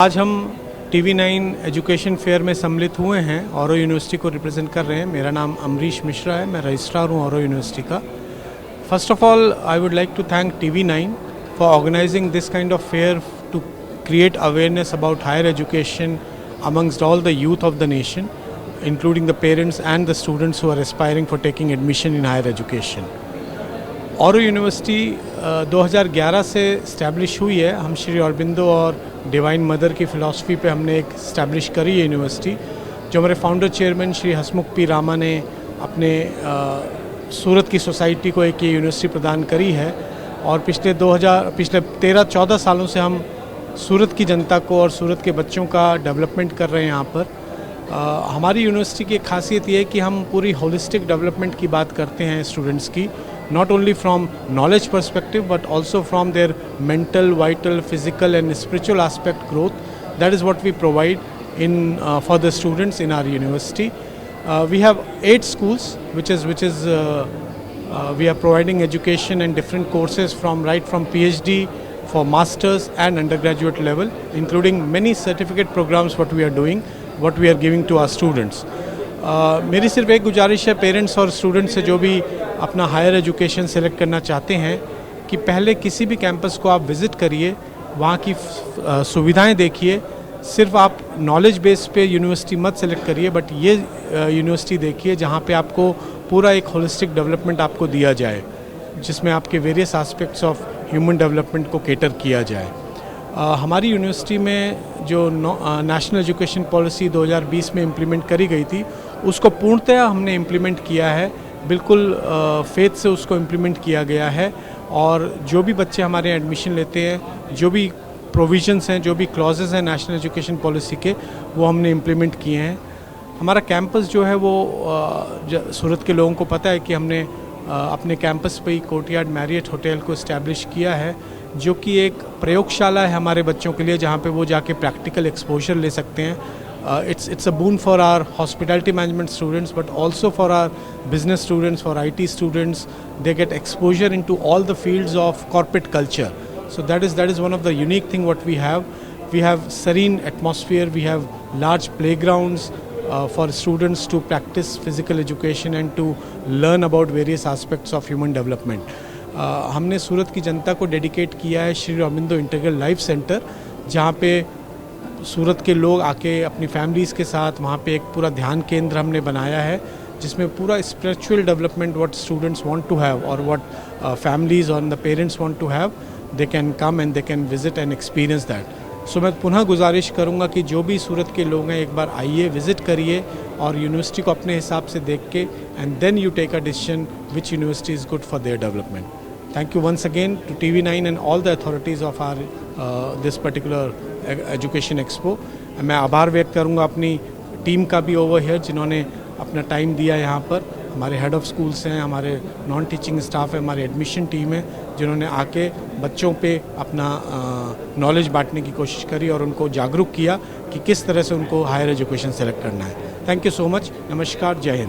आज हम TV9 education fair में सम्मिलित हुए हैं। औरो यूनिवर्सिटी को रिप्रेजेंट कर रहे हैं। मेरा नाम अमरीश मिश्रा है, मैं रजिस्ट्रार हूँ औरो यूनिवर्सिटी का। First of all I would like to thank TV9 for organizing this kind of fair to create awareness about higher education amongst all the youth of the nation, including the parents and the students who are aspiring for taking admission in higher education. औरो university 2011 से establish हुई है। हम श्री अरबिंदो और divine mother की philosophy पे हमने एक इस्टेब्लिश करी है यूनिवर्सिटी, जो हमारे फाउंडर चेयरमैन श्री हसमुख पी रामा ने अपने सूरत की सोसाइटी को एक ये यूनिवर्सिटी प्रदान करी है। और पिछले 13-14 सालों से हम सूरत की जनता को और सूरत के बच्चों का डेवलपमेंट कर रहे हैं यहाँ पर। हमारी यूनिवर्सिटी की एक खासियत ये है कि हम पूरी होलिस्टिक डेवलपमेंट की बात करते हैं स्टूडेंट्स की, not only from knowledge perspective but also from their mental, vital, physical and spiritual aspect growth. That is what we provide in for the students in our university. We have 8 schools which is we are providing education and different courses from PhD for masters and undergraduate level, including many certificate programs what we are doing, what we are giving to our students. मेरी सिर्फ एक गुजारिश है parents और students से जो भी अपना हायर एजुकेशन सेलेक्ट करना चाहते हैं कि पहले किसी भी कैंपस को आप विज़िट करिए, वहाँ की सुविधाएं देखिए। सिर्फ आप नॉलेज बेस पे यूनिवर्सिटी मत सेलेक्ट करिए, बट ये यूनिवर्सिटी देखिए जहाँ पे आपको पूरा एक होलिस्टिक डेवलपमेंट आपको दिया जाए, जिसमें आपके various aspects of human development को केटर किया जाए। हमारी यूनिवर्सिटी में जो नेशनल एजुकेशन पॉलिसी 2020 में इम्प्लीमेंट करी गई थी, उसको पूर्णतः हमने इम्प्लीमेंट किया है। बिल्कुल फेथ से उसको इम्प्लीमेंट किया गया है। और जो भी बच्चे हमारे एडमिशन लेते हैं, जो भी प्रोविजंस हैं, जो भी क्लॉजेस हैं नेशनल एजुकेशन पॉलिसी के, वो हमने इम्प्लीमेंट किए हैं। हमारा कैंपस जो है वो सूरत के लोगों को पता है कि हमने अपने कैंपस पे ही कोर्टयार्ड मैरियट होटल को इस्टेब्लिश किया है, जो कि एक प्रयोगशाला है हमारे बच्चों के लिए, जहाँ पे वो जाके प्रैक्टिकल एक्सपोजर ले सकते हैं। It's a boon for our hospitality management students, but also for our business students, for IT students. They get exposure into all the fields of corporate culture. So that is one of the unique thing what we have. We have serene atmosphere. We have large playgrounds for students to practice physical education and to learn about various aspects of human development. हमने सूरत की जनता को dedicate किया है Shri Aurobindo integral life centre, जहाँ पे सूरत के लोग आके अपनी फैमिलीज़ के साथ वहाँ पे एक पूरा ध्यान केंद्र हमने बनाया है, जिसमें पूरा spiritual development what students want to have और व्हाट फैमिलीज़ और the parents want to have, they can come and they can visit and experience that. So मैं पुनः गुजारिश करूँगा कि जो भी सूरत के लोग हैं, एक बार आइए, विज़िट करिए और यूनिवर्सिटी को अपने हिसाब से देख के and then you take a decision which university is good for their development. Thank you once again to TV9 and all the authorities of our this particular education expo. मैं आभार व्यक्त करूँगा अपनी टीम का भी ओवर हियर, जिन्होंने अपना time दिया यहाँ पर। हमारे हेड ऑफ़ स्कूल्स हैं, हमारे नॉन टीचिंग स्टाफ है, हमारी एडमिशन टीम है, जिन्होंने आके बच्चों पे अपना नॉलेज बांटने की कोशिश करी और उनको जागरूक किया कि किस तरह से उनको हायर एजुकेशन सेलेक्ट करना है। Thank you so much. नमस्कार, जय हिंद।